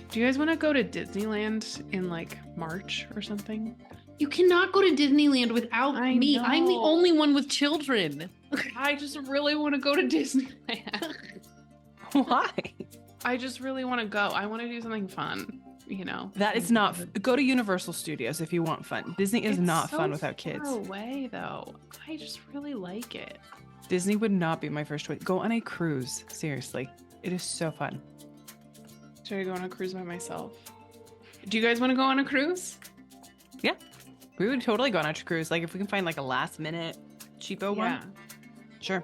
Do you guys want to go to Disneyland in like March or something? You cannot go to Disneyland without I me. know. I'm the only one with children. I just really want to go to Disneyland. Why? I just really want to go. I want to do something fun, you know. That is not. Go to Universal Studios if you want fun. Disney is not fun without kids. Far away though. I just really like it. Disney would not be my first choice. Go on a cruise. Seriously. It is so fun. Should I go on a cruise by myself? Do you guys want to go on a cruise? Yeah. We would totally go on a cruise. Like if we can find like a last minute cheapo one. Sure.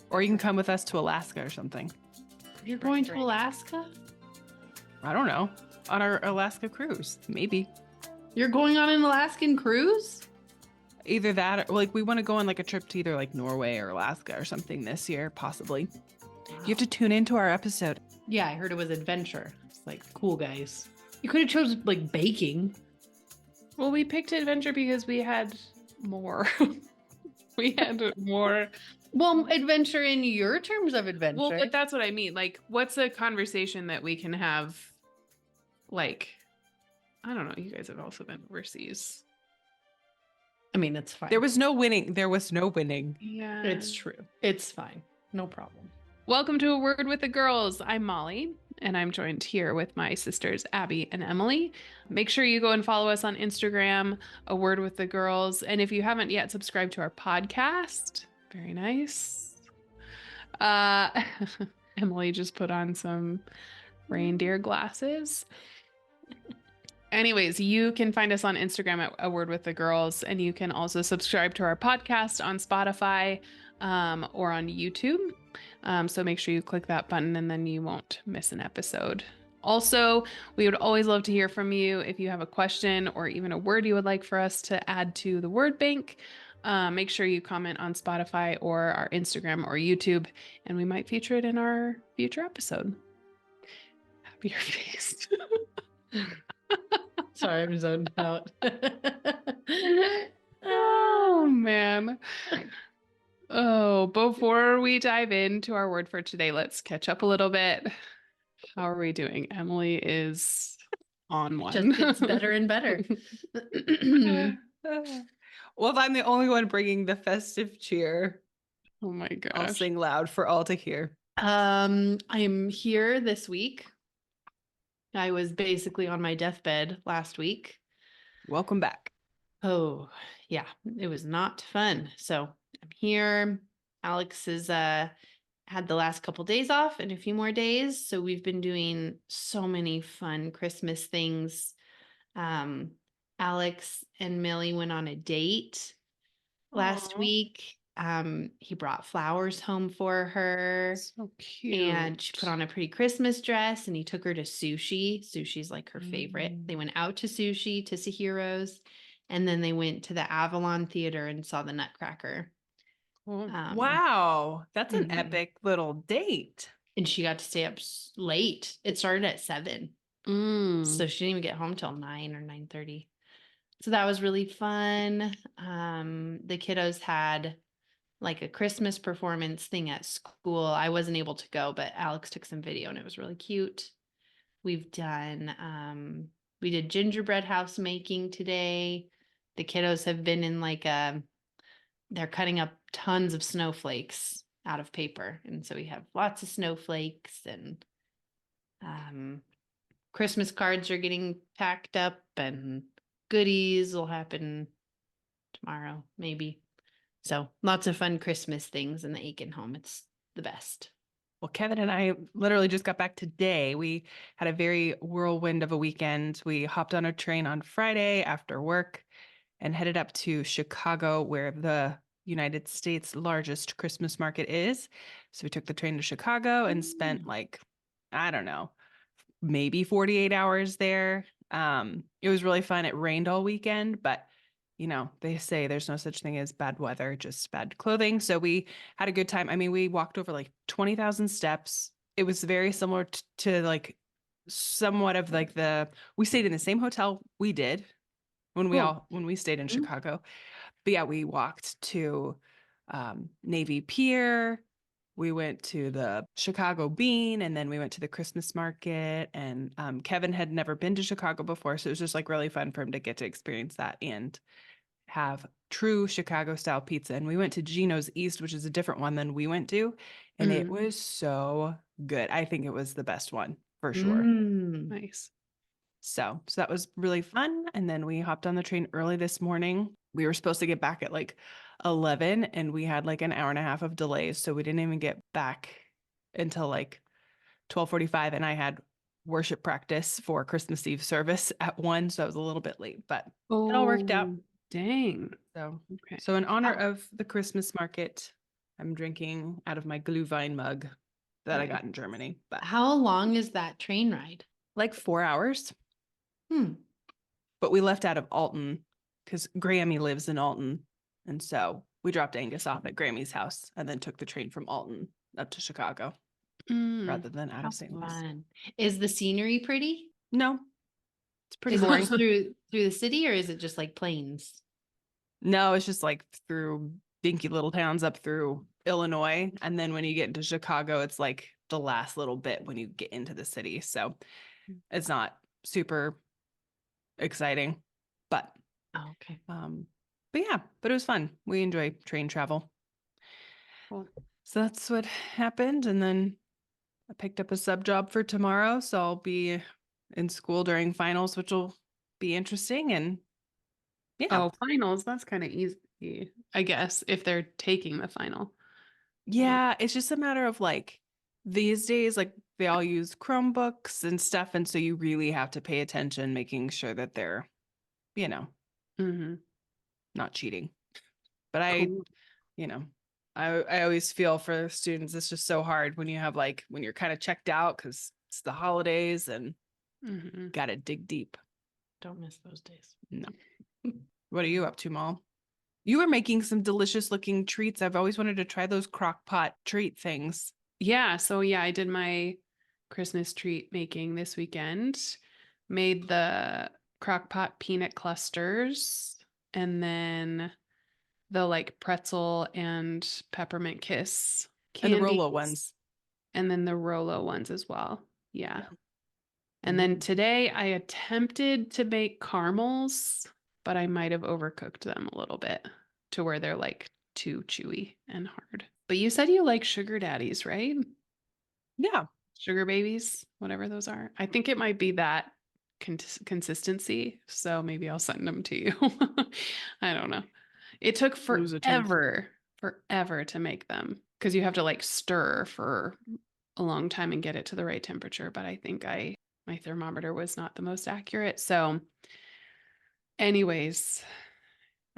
Or you can come with us to Alaska or something. You're going to Alaska? I don't know. On our Alaska cruise. Maybe. You're going on an Alaskan cruise? Either that or like we want to go on like a trip to either like Norway or Alaska or something this year, possibly. Wow. You have to tune into our episode. Yeah, I heard it was adventure. It's like, cool, guys. You could have chosen like baking. Well, we picked adventure because we had more. We had more. Well, adventure in your terms of adventure. Well, but that's what I mean. Like, what's a conversation that we can have? Like, I don't know. You guys have also been overseas. I mean, it's fine. There was no winning. There was no winning. Yeah. It's true. It's fine. No problem. Welcome to A Word with the Girls. I'm Molly, and I'm joined here with my sisters, Abby and Emily. Make sure you go and follow us on Instagram, A Word with the Girls. And if you haven't yet subscribed to our podcast, very nice. Emily just put on some reindeer glasses. Anyways, you can find us on Instagram at A Word with the Girls, and you can also subscribe to our podcast on Spotify or on YouTube. So make sure you click that button and then you won't miss an episode. Also, we would always love to hear from you if you have a question or even a word you would like for us to add to the word bank. Make sure you comment on Spotify or our Instagram or YouTube, and we might feature it in our future episode. Happy your face. Sorry, I'm zoned out. Oh, man. Oh, before we dive into our word for today, let's catch up a little bit. How are we doing? Emily is on one. Just gets better and better. Well, if I'm the only one bringing the festive cheer, Oh my gosh. I'll sing loud for all to hear. I'm here this week. I was basically on my deathbed last week. Welcome back. Oh, yeah, it was not fun. So I'm here. Alex has had the last couple days off and a few more days. So we've been doing so many fun Christmas things. Alex and Millie went on a date last week. He brought flowers home for her. So cute. And she put on a pretty Christmas dress, and he took her to sushi. Sushi's like her favorite. They went out to sushi, to Sahiro's, and then they went to the Avalon Theater and saw the Nutcracker. Wow. That's an epic little date. And she got to stay up late. It started at 7. So she didn't even get home till 9 or 9:30. So that was really fun. The kiddos had like a Christmas performance thing at school. I wasn't able to go, but Alex took some video and it was really cute. We've done, we did gingerbread house making today. The kiddos have been in like they're cutting up tons of snowflakes out of paper. And so we have lots of snowflakes, and Christmas cards are getting packed up, and goodies will happen tomorrow, maybe. So lots of fun Christmas things in the Aiken home. It's the best. Well, Kevin and I literally just got back today. We had a very whirlwind of a weekend. We hopped on a train on Friday after work and headed up to Chicago, where the United States' largest Christmas market is. So we took the train to Chicago and spent like, I don't know, maybe 48 hours there. It was really fun. It rained all weekend, but you know, they say there's no such thing as bad weather, just bad clothing. So we had a good time. I mean, we walked over like 20,000 steps. It was very similar to like somewhat of like we stayed in the same hotel we did when we stayed in Chicago. But yeah, we walked to Navy Pier. We went to the Chicago Bean, and then we went to the Christmas market. And Kevin had never been to Chicago before, so it was just like really fun for him to get to experience that and have true Chicago style pizza. And we went to Gino's East, which is a different one than we went to, and it was so good. I think it was the best one for sure. Nice. So that was really fun. And then we hopped on the train early this morning. We were supposed to get back at like 11, and we had like an hour and a half of delays. So we didn't even get back until like 12:45. And I had worship practice for Christmas Eve service at 1. So I was a little bit late, but it all worked out. Dang. So, Okay. so in honor of the Christmas market, I'm drinking out of my Glühwein mug that I got in Germany. But How long is that train ride? like 4 hours. Hmm. But we left out of Alton because Grammy lives in Alton. And so we dropped Angus off at Grammy's house and then took the train from Alton up to Chicago rather than out How of St. Louis. fun. Is the scenery pretty? No, it's pretty Is boring. it through the city, or is it just like plains? No, it's just like through dinky little towns up through Illinois. And then when you get into Chicago, it's like the last little bit when you get into the city. So it's not super exciting, but Oh, okay. but yeah, but it was fun. We enjoy train travel. Cool. So that's what happened. And then I picked up a sub job for tomorrow. So I'll be in school during finals, which will be interesting. And yeah. Oh, finals. That's kind of easy, I guess, if they're taking the final. Yeah, it's just a matter of like these days, like they all use Chromebooks and stuff. And so you really have to pay attention, making sure that they're, not cheating. But Cool. I always feel for students, it's just so hard when you have like, when you're kind of checked out because it's the holidays and got to dig deep. Don't miss those days. No. What are you up to, Mom? You were making some delicious looking treats. I've always wanted to try those crock pot treat things. Yeah. So yeah, I did my Christmas treat making this weekend. Made the crock pot peanut clusters and then the like pretzel and peppermint kiss And the Rolo candies, ones. and then the Rolo ones as well. Yeah. Yeah. And then today I attempted to make caramels, but I might have overcooked them a little bit to where they're like too chewy and hard. But you said you like sugar daddies, right? Yeah. Sugar babies, whatever those are. I think it might be that consistency. So maybe I'll send them to you. I don't know. It took Lose a tooth. forever to make them because you have to like stir for a long time and get it to the right temperature. But I think my thermometer was not the most accurate. So anyways,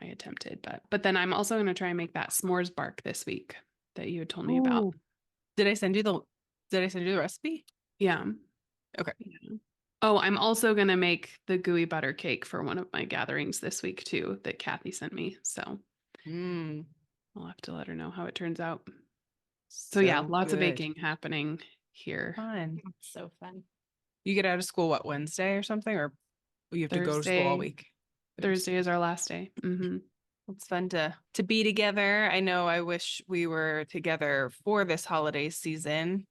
I attempted, but then I'm also going to try and make that s'mores bark this week that you had told me about. Ooh. Did I send you the recipe? Yeah. Okay. Yeah. Oh, I'm also going to make the gooey butter cake for one of my gatherings this week too that Kathy sent me. So I'll have to let her know how it turns out. So yeah, lots of baking happening here. Fun. So fun. You get out of school, what, Wednesday or something? Or you have to go to school all week? Thursday is our last day. It's fun to be together. I know I wish we were together for this holiday season.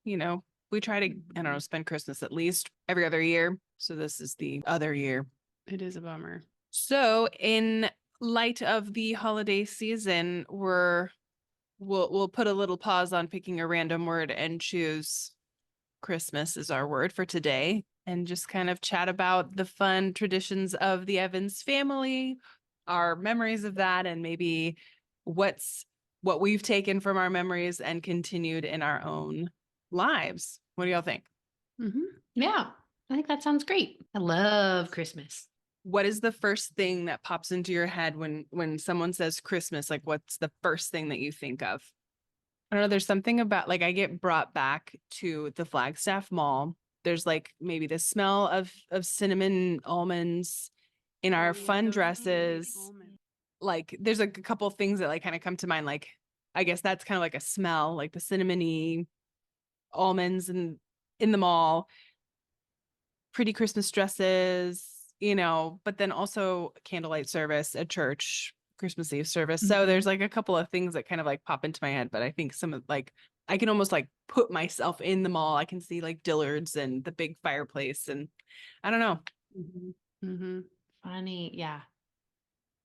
We try to, I don't know, spend Christmas at least every other year. So this is the other year. It is a bummer. So in light of the holiday season, we'll put a little pause on picking a random word and choose Christmas as our word for today and just kind of chat about the fun traditions of the Evans family, our memories of that, and maybe what we've taken from our memories and continued in our own lives. What do y'all think? Yeah, I think that sounds great. I love Christmas. What is the first thing that pops into your head when someone says Christmas? Like, what's the first thing that you think of? I don't know. There's something about like I get brought back to the Flagstaff Mall. There's like maybe the smell of cinnamon almonds in our fun dresses. Like there's like a couple of things that like kind of come to mind. Like I guess that's kind of like a smell, like the cinnamony almonds in the mall. Pretty Christmas dresses, but then also candlelight service at church, Christmas Eve service. So there's like a couple of things that kind of like pop into my head, but I think some of like I can almost like put myself in the mall. I can see like Dillard's and the big fireplace, and I don't know. Funny. Yeah.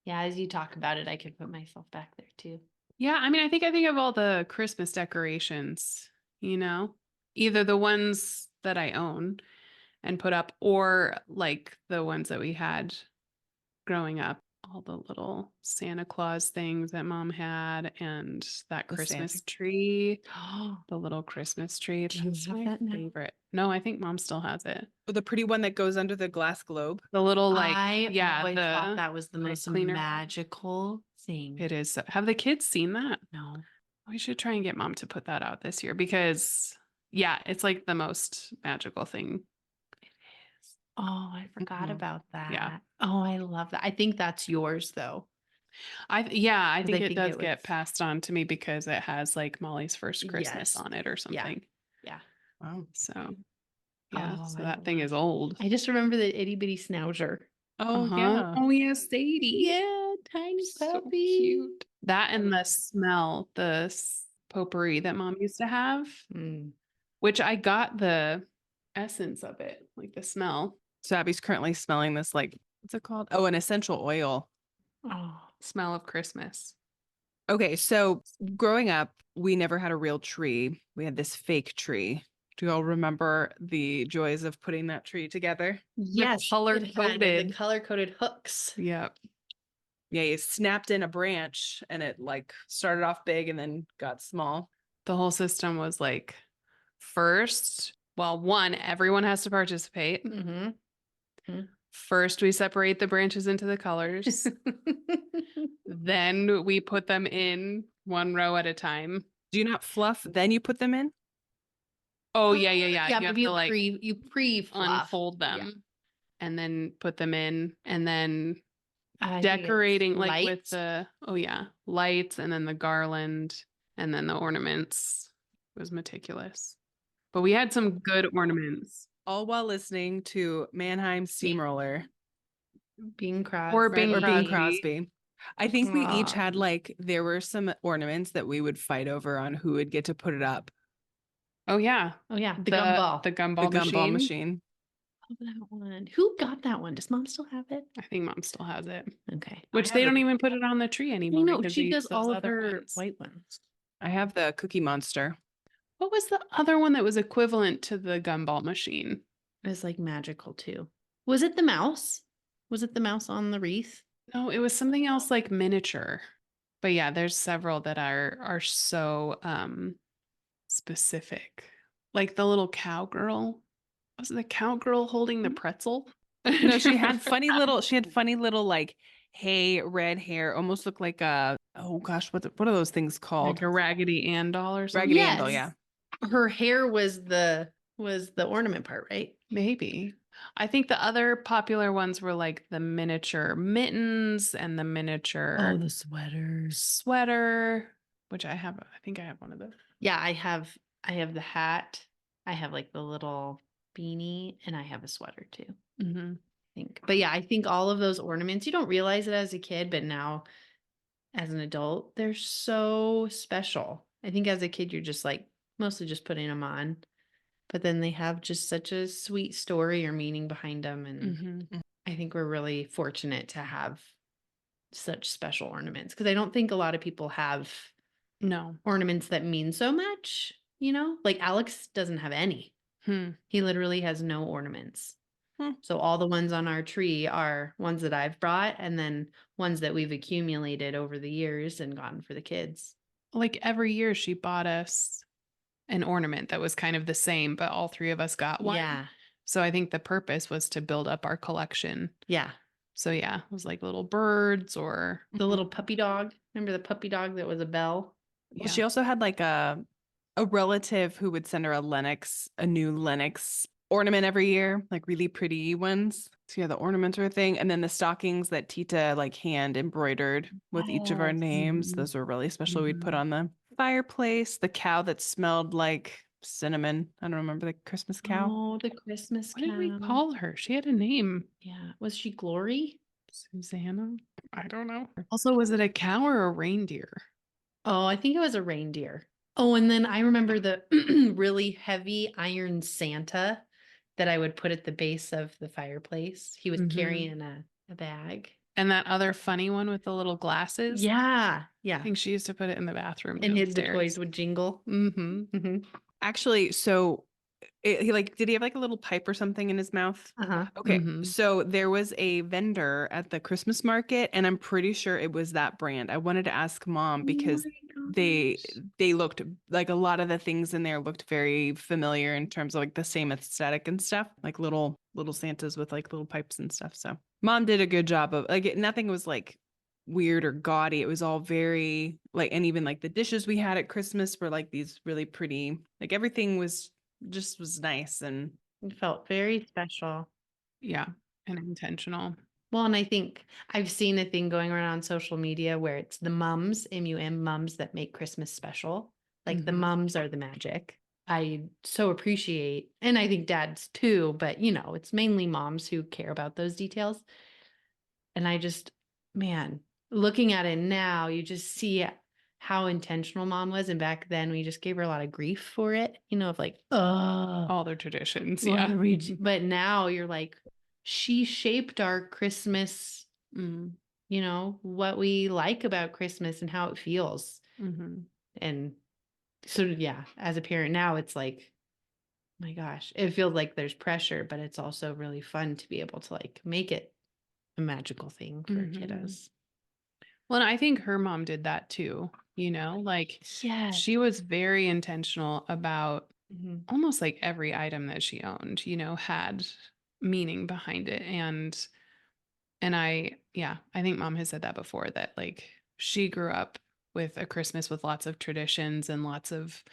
Yeah. As you talk about it, I could put myself back there too. Yeah, I mean, I think of all the Christmas decorations, either the ones that I own and put up or like the ones that we had growing up, all the little Santa Claus things that mom had and that The Christmas Santa- tree, the little Christmas tree. Do you That's have my that now? favorite. No, I think mom still has it. The pretty one that goes under the glass globe. The little like, I yeah, always thought the that was the pipe most cleaner. magical thing. It is. Have the kids seen that? No. We should try and get mom to put that out this year because, yeah, it's like the most magical thing. Oh, I forgot Mhm. about that. Yeah. Oh, I love that. I think that's yours though. I 'Cause think I it think does it get was- passed on to me because it has like Molly's first Christmas Yes. on it or something. Yeah. Wow. So, yeah, Oh, so I that thing love is old. I just remember the itty bitty schnauzer. Oh Uh-huh. yeah. Oh yeah, Sadie. Yeah, tiny So puppy. cute. That and the smell, the potpourri that mom used to have, Mm. which I got the essence of it, like the smell. So Abby's currently smelling this like, what's it called? Oh, an essential oil. Oh, Smell of Christmas. Okay, so growing up, we never had a real tree. We had this fake tree. Do you all remember the joys of putting that tree together? yes, color it had coded. the color coded hooks. Yep. Yeah, you snapped in a branch and it like started off big and then got small. The whole system was like first, well, one, everyone has to participate. Mm-hmm. First, we separate the branches into the colors. Then we put them in one row at a time. Do you not fluff, then you put them in? Oh, yeah. Yeah, You have but to like you pre-fluff. unfold them Yeah. and then put them in and then I think it's decorating like with lights. the, lights and then the garland and then the ornaments. It was meticulous. But we had some good ornaments. All while listening to Mannheim Steamroller Bing Crosby. Or Bing or Bing Crosby. Crosby. I think we each Aw. had like, there were some ornaments that we would fight over on who would get to put it up. Oh, yeah. Oh yeah, the gumball. The gumball The gumball machine. machine. Love that one. Who got that one? Does mom still have it? I think mom still has it. Okay. Which have they it. don't even put it on the tree anymore. I know because she they does use those all of other her ones. white ones. I have the Cookie Monster. What was the other one that was equivalent to the gumball machine? It's like magical too. Was it the mouse? Was it the mouse on the wreath? No, it was something else like miniature. But yeah, there's several that are so specific. Like the little cowgirl. Was it the cowgirl holding the pretzel? No, she had funny little like red hair, almost looked like a, oh gosh, what are those things called? like a Raggedy Ann doll or something. Raggedy Ann doll, yeah. Her hair was the ornament part, right? Maybe. I think the other popular ones were like the miniature mittens and the miniature the sweaters. sweater, which I think I have one of those. Yeah, I have the hat. I have like the little beanie, and I have a sweater too. Mm-hmm. I think. But yeah, I think all of those ornaments, you don't realize it as a kid, but now as an adult, they're so special. I think as a kid, you're just like mostly just putting them on, but then they have just such a sweet story or meaning behind them. And I think we're really fortunate to have such special ornaments because I don't think a lot of people have ornaments that mean so much, like Alex doesn't have any. He literally has no ornaments. So all the ones on our tree are ones that I've brought and then ones that we've accumulated over the years and gotten for the kids. Like every year she bought us an ornament that was kind of the same, but all three of us got one. Yeah. So I think the purpose was to build up our collection. Yeah. So yeah, it was like little birds or the little puppy dog. Remember the puppy dog that was a bell? Well, she also had like a relative who would send her a new Lennox ornament every year, like really pretty ones. So yeah, the ornaments are a thing. And then the stockings that Tita like hand embroidered with each of our names. Those were really special. We'd put on the fireplace, the cow that smelled like cinnamon. I don't remember the Christmas cow. Oh, the Christmas cow. What did we call her? She had a name. Yeah. Was she Glory? Susanna? I don't know. Also, was it a cow or a reindeer? Oh, I think it was a reindeer. Oh, and then I remember the really heavy iron Santa that I would put at the base of the fireplace. He was carrying a bag. And that other funny one with the little glasses. Yeah. I Yeah. think she used to put it in the bathroom And the downstairs. toys would jingle. Mm-hmm. Actually, so did he have like a little pipe or something in his mouth? Uh-huh. Okay, so there was a vendor at the Christmas market, and I'm pretty sure it was that brand. I wanted to ask Mom because they looked like a lot of the things in there looked very familiar in terms of like the same aesthetic and stuff, like little Santas with like little pipes and stuff. So Mom did a good job of like nothing was like weird or gaudy. It was all very like, and even like the dishes we had at Christmas were like these really pretty, like everything was nice and It felt very special. Yeah, and intentional. Well, and I think I've seen a thing going around on social media where it's the mums, MUM mums, that make Christmas special. Like the mums are the magic. I so appreciate, and I think dads too, but it's mainly moms who care about those details. And I just, man, looking at it now, you just see how intentional Mom was. And back then we just gave her a lot of grief for it, of like, oh, All their traditions. what Yeah. are we but now you're like, she shaped our Christmas, what we like about Christmas and how it feels. And so, yeah, as a parent now, it's like, my gosh, it feels like there's pressure, but it's also really fun to be able to like make it a magical thing for kiddos. Well, and I think her mom did that too, like she was very intentional about almost like every item that she owned, had meaning behind it. And I think Mom has said that before, that like she grew up with a Christmas with lots of traditions and lots of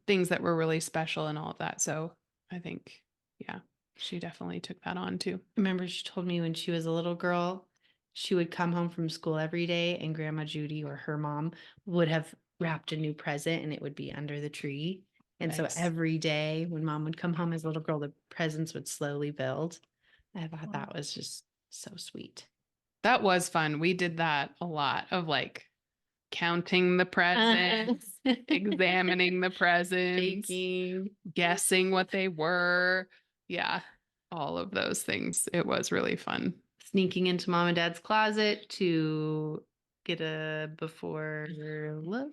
things that were really special and all of that. So I think, yeah, she definitely took that on too. I remember she told me when she was a little girl, she would come home from school every day and Grandma Judy or her mom would have wrapped a new present and it would be under the tree. And so every day when Mom would come home as a little girl, the presents would slowly build. I thought that was just so sweet. That was fun. We did that a lot of like counting the presents, examining the presents, guessing what they were. Yeah, all of those things. It was really fun. Sneaking into Mom and Dad's closet to get a before look.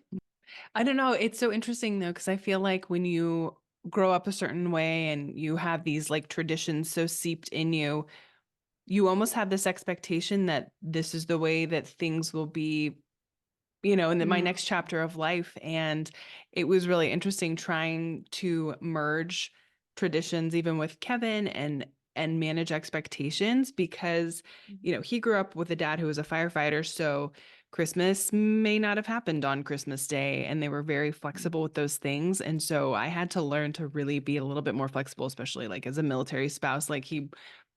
I don't know. It's so interesting though, because I feel like when you grow up a certain way and you have these like traditions so seeped in you, you almost have this expectation that this is the way that things will be, in my next chapter of life. And it was really interesting trying to merge traditions, even with Kevin, and manage expectations because, he grew up with a dad who was a firefighter. So Christmas may not have happened on Christmas Day, and they were very flexible with those things. And so I had to learn to really be a little bit more flexible, especially like as a military spouse. Like he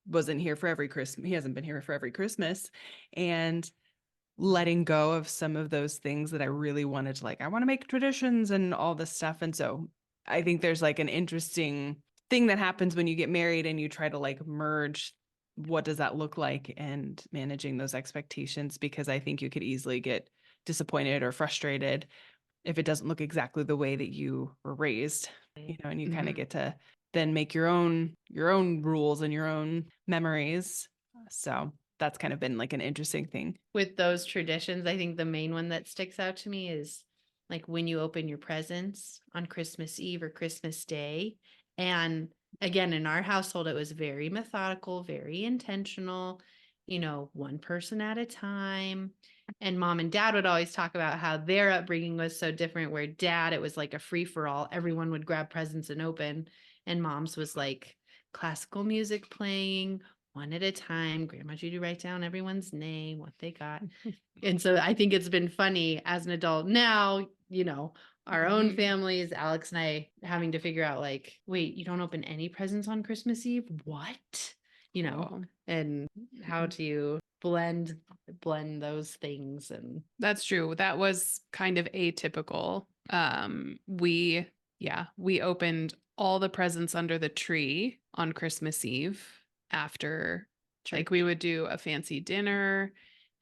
wasn't here for every Christmas. He hasn't been here for every Christmas. And letting go of some of those things that I really wanted to, like, I want to make traditions and all this stuff. And so I think there's like an interesting thing that happens when you get married and you try to like merge what does that look like and managing those expectations, because I think you could easily get disappointed or frustrated if it doesn't look exactly the way that you were raised, and you kind of get to then make your own rules and your own memories. So that's kind of been like an interesting thing. With those traditions, I think the main one that sticks out to me is like when you open your presents on Christmas Eve or Christmas Day. And again, in our household, it was very methodical, very intentional, one person at a time. And Mom and Dad would always talk about how their upbringing was so different, where Dad, it was like a free for all. Everyone would grab presents and open. And Mom's was like classical music playing, one at a time. Grandma Judy write down everyone's name, what they got. And so I think it's been funny as an adult now, our own families, Alex and I having to figure out like, wait, you don't open any presents on Christmas Eve? What? And how to blend those things. And that's true. That was kind of atypical. We opened all the presents under the tree on Christmas Eve after church. Like we would do a fancy dinner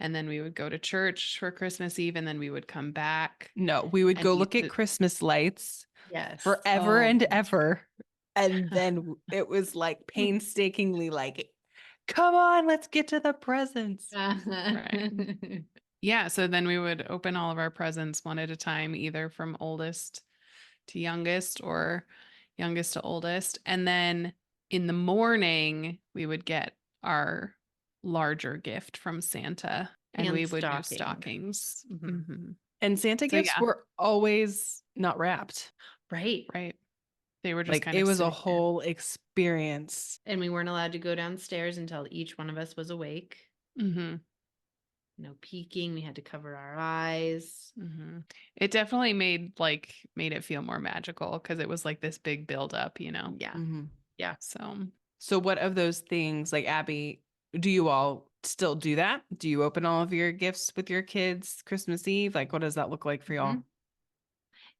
and then we would go to church for Christmas Eve, and then we would come back No, we would and go eat look at Christmas lights Yes. forever Oh, and that's ever. And then it was like painstakingly like, come on, let's get to the presents. Right. Yeah, so then we would open all of our presents one at a time, either from oldest to youngest or youngest to oldest. And then in the morning, we would get our larger gift from Santa and And we would do stocking. stockings. Mhm. Mhm. And Santa So, gifts yeah. were always not wrapped. Right. Right. They were just Like kind it of was a sitting there. whole experience. And we weren't allowed to go downstairs until each one of us was awake. Mhm. No peeking. We had to cover our eyes. Mhm. It definitely made it feel more magical because it was like this big build up, you know. Yeah. Mhm. Yeah. So what of those things, like Abby, do you all still do that? Do you open all of your gifts with your kids Christmas Eve? Like what does that look like for y'all? Mhm.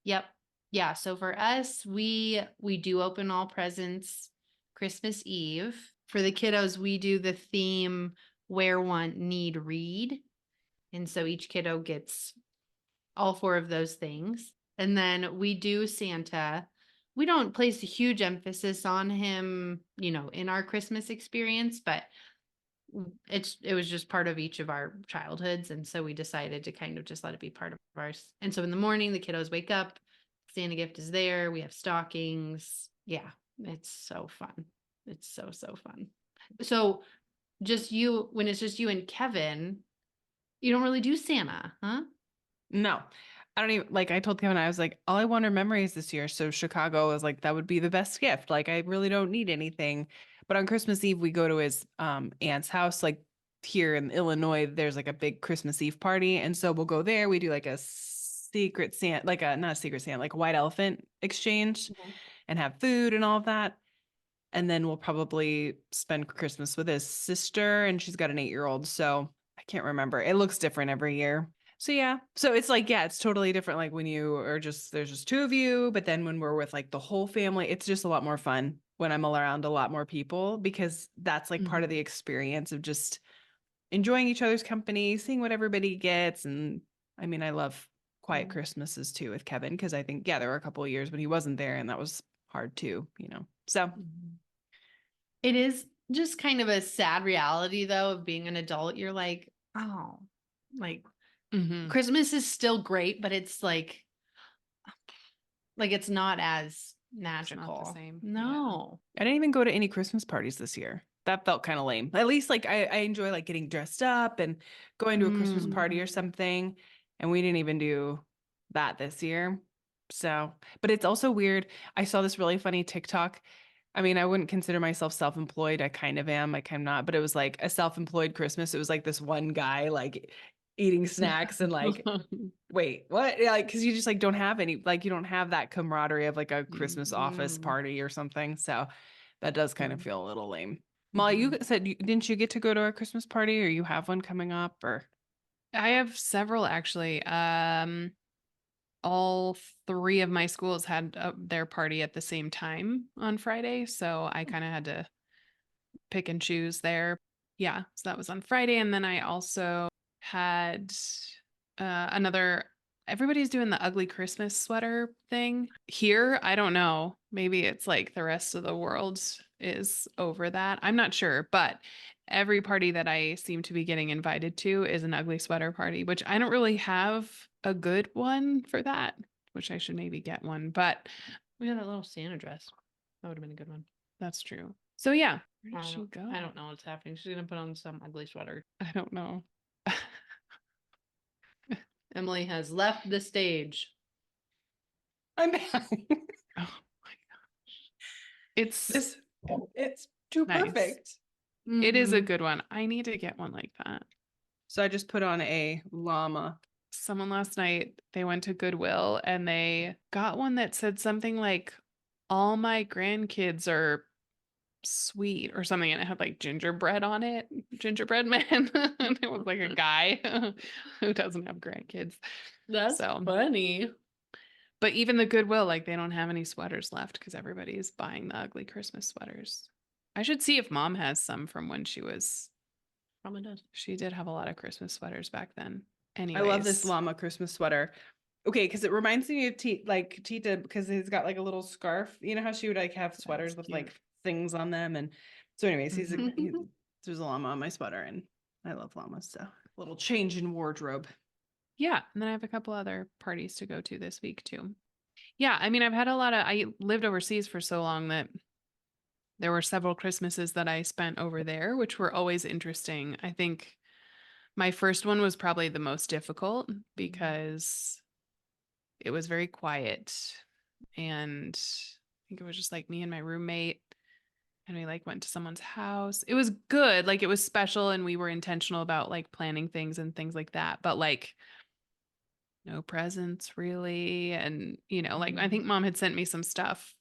Yep. Yeah. So for us, we do open all presents Christmas Eve. For the kiddos, we do the theme wear, want, need, read. And so each kiddo gets all four of those things. And then we do Santa. We don't place a huge emphasis on him, in our Christmas experience, but it was just part of each of our childhoods. And so we decided to kind of just let it be part of ours. And so in the morning, the kiddos wake up, Santa gift is there. We have stockings. Yeah, it's so fun. It's so, so fun. So when it's just you and Kevin, you don't really do Santa, huh? No. I don't even like I told Kevin, I was like, all I want are memories this year. So Chicago was like, that would be the best gift. Like I really don't need anything. But on Christmas Eve, we go to his aunt's house. Like here in Illinois, there's like a big Christmas Eve party. And so we'll go there. We do like a secret Santa, like a not a secret Santa, like a white elephant exchange Mhm. and have food and all of that. And then we'll probably spend Christmas with his sister, and she's got an 8-year-old. So I can't remember. It looks different every year. So yeah. So it's like, yeah, it's totally different. Like when you are there's just two of you, but then when we're with like the whole family, it's just a lot more fun when I'm around a lot more people because that's like part of the Mhm. experience of just enjoying each other's company, seeing what everybody gets. And I mean, I love quiet Mhm. Christmases too with Kevin because I think, yeah, there were a couple of years when he wasn't there and that was hard too. So It is just kind of a sad reality, though, of being an adult. You're like, oh, like Mhm. Christmas is still great, but it's like it's not as It's not the magical. same. Yeah. No. I didn't even go to any Christmas parties this year. That felt kind of lame. At least like I enjoy like getting dressed up and going to a Christmas party or something. And we didn't even do that this year. So, but it's also weird. I saw this really funny TikTok. I mean, I wouldn't consider myself self-employed. I kind of am, like I'm not, but it was like a self-employed Christmas. It was like this one guy like eating snacks and like wait, what? Yeah, like, because you just like don't have any, like, you don't have that camaraderie of like a Christmas office Mhm. party or something. So that does kind of Mhm. feel a little lame. Molly, you said, didn't you get to go to a Christmas party or you have one coming up or? I have several actually. All three of my schools had their party at the same time on Friday, so I kind of had to pick and choose there. Yeah, so that was on Friday, and then I also had another. Everybody's doing the ugly Christmas sweater thing here. I don't know. Maybe it's like the rest of the world is over that. I'm not sure, but every party that I seem to be getting invited to is an ugly sweater party, which I don't really have a good one for that, which I should maybe get one, but We had a little Santa dress. That would have been a good one. that's true. So yeah, where did I she don't, go? I don't know what's happening. She's gonna put on some ugly sweater. I don't know. Emily has left the stage. I'm back. Oh my gosh. It's This, it's too nice. perfect. It is a Mhm. good one. I need to get one like that. So I just put on a llama. Someone last night, they went to Goodwill and they got one that said something like, all my grandkids are sweet or something. And it had like gingerbread on it, gingerbread man. And it was like a guy who doesn't have grandkids. That's So, funny. but even the Goodwill, like they don't have any sweaters left because everybody's buying the ugly Christmas sweaters. I should see if mom has some from when she was Probably does. She did have a lot of Christmas sweaters back then. I love this Anyways. llama Christmas sweater. Okay, because it reminds me of Tita because he's got like a little scarf. You know how she would like have sweaters with like things on them, and so anyways, there's a llama on my sweater, and I love llamas. So little change in wardrobe. Yeah, and then I have a couple other parties to go to this week too. Yeah, I mean, I lived overseas for so long that there were several Christmases that I spent over there, which were always interesting. I think my first one was probably the most difficult because it was very quiet, and I think it was just like me and my roommate, and we like went to someone's house. It was good, like it was special, and we were intentional about like planning things and things like that, but like no presents really. And like I think mom had sent me some stuff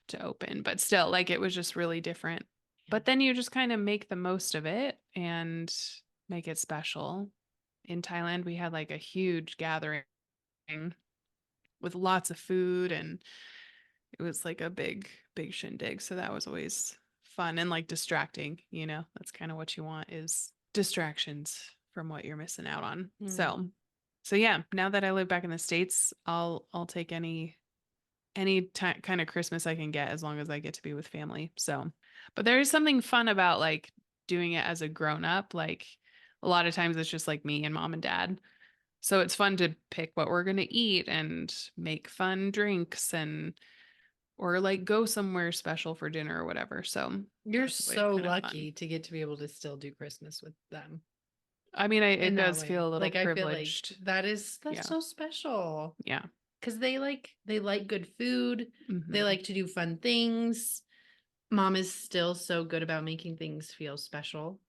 to open, but still, like it was just really different. But then you just kind of make the most of it and make it special. In Thailand, we had like a huge gathering with lots of food, and it was like a big shindig. So that was always fun and like distracting. That's kind of what you want, is distractions from what you're missing out on. So yeah, now that I live back in the States, I'll take any kind of Christmas I can get, as long as I get to be with family. So, but there is something fun about like doing it as a grown up. Like a lot of times it's just like me and mom and dad. So it's fun to pick what we're going to eat and make fun drinks, or like go somewhere special for dinner or whatever. So you're so lucky to get to be able to still do Christmas with them. I mean, it does feel a little like privileged. I feel like that's so special. Yeah. Because they like good food. They like to do fun things. Mom is still so good about making things feel special.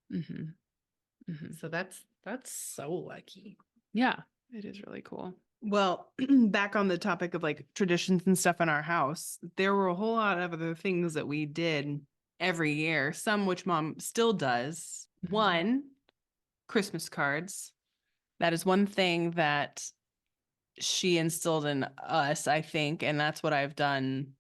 So that's so lucky. Yeah, it is really cool. Well, back on the topic of like traditions and stuff in our house, there were a whole lot of other things that we did every year, some which mom still does. One, Christmas cards. That is one thing that she instilled in us, I think, and that's what I've done,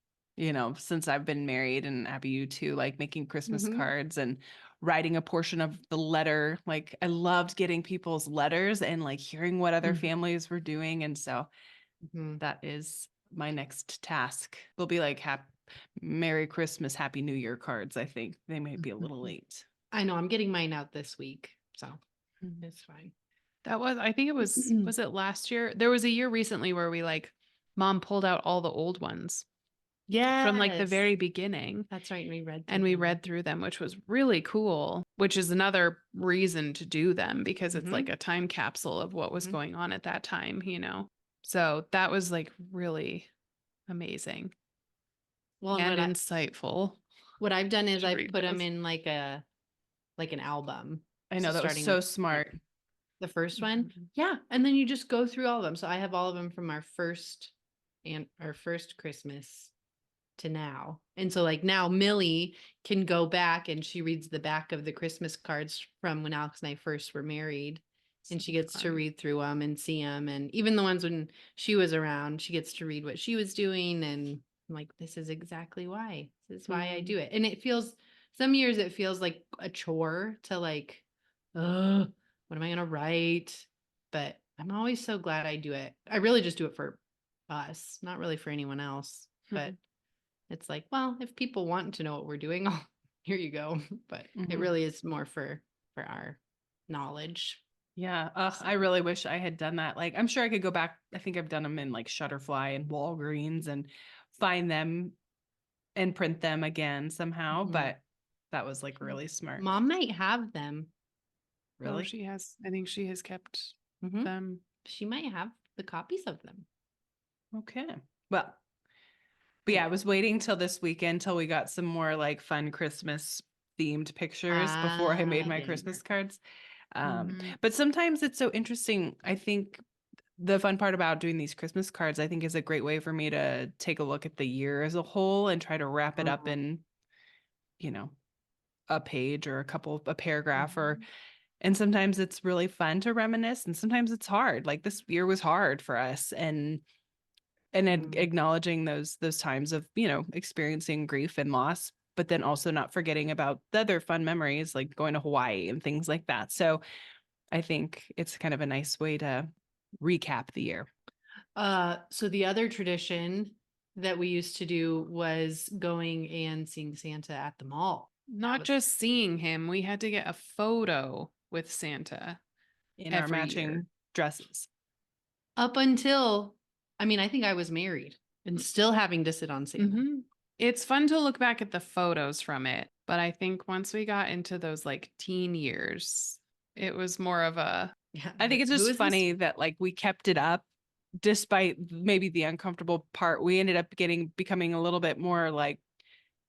since I've been married, and Abby, you too, like making Christmas cards and writing a portion of the letter. Like I loved getting people's letters and like hearing what other families were doing, and so that is my next task. They'll be like Merry Christmas, Happy New Year cards. I think they might be a little late. I know, I'm getting mine out this week, so it's fine. I think it was it last year? There was a year recently where we like mom pulled out all the old ones. Yeah. From like the very beginning. That's right. And we read through them, which was really cool, which is another reason to do them, because it's like a time capsule of what was going on at that time, So that was like really amazing. Well, and insightful. What I've done is I put them in like an album. I know, that was so smart. The first one. Yeah. And then you just go through all of them. So I have all of them from our first Christmas to now. And so like now Millie can go back and she reads the back of the Christmas cards from when Alex and I first were married. And she gets to read through them and see them. And even the ones when she was around, she gets to read what she was doing. And I'm like, this is exactly why. This is why I do it. And some years it feels like a chore to like, what am I going to write? But I'm always so glad I do it. I really just do it for us, not really for anyone else. But it's like, well, if people want to know what we're doing, here you go. But it really is more for our knowledge. Yeah. I really wish I had done that. Like, I'm sure I could go back. I think I've done them in like Shutterfly and Walgreens and find them and print them again somehow. But that was like really smart. Mom might have them. Really? She has. I think she has kept them. She might have the copies of them. Okay. Well, but yeah, I was waiting till this weekend till we got some more like fun Christmas themed pictures before I made my Christmas cards. But sometimes it's so interesting. I think the fun part about doing these Christmas cards, I think, is a great way for me to take a look at the year as a whole and try to wrap it up in, a page or a paragraph and sometimes it's really fun to reminisce, and sometimes it's hard. Like this year was hard for us, and acknowledging those times of, experiencing grief and loss but then also not forgetting about the other fun memories like going to Hawaii and things like that. So I think it's kind of a nice way to recap the year. So the other tradition that we used to do was going and seeing Santa at the mall. Not just seeing him, we had to get a photo with Santa In our every matching year. dresses. Up until, I mean, I think I was married and still having to sit on Santa. Mhm. It's fun to look back at the photos from it, but I think once we got into those like teen years, it was more of a Yeah. I think it's Who just is this? funny that like we kept it up despite maybe the uncomfortable part. We ended up becoming a little bit more like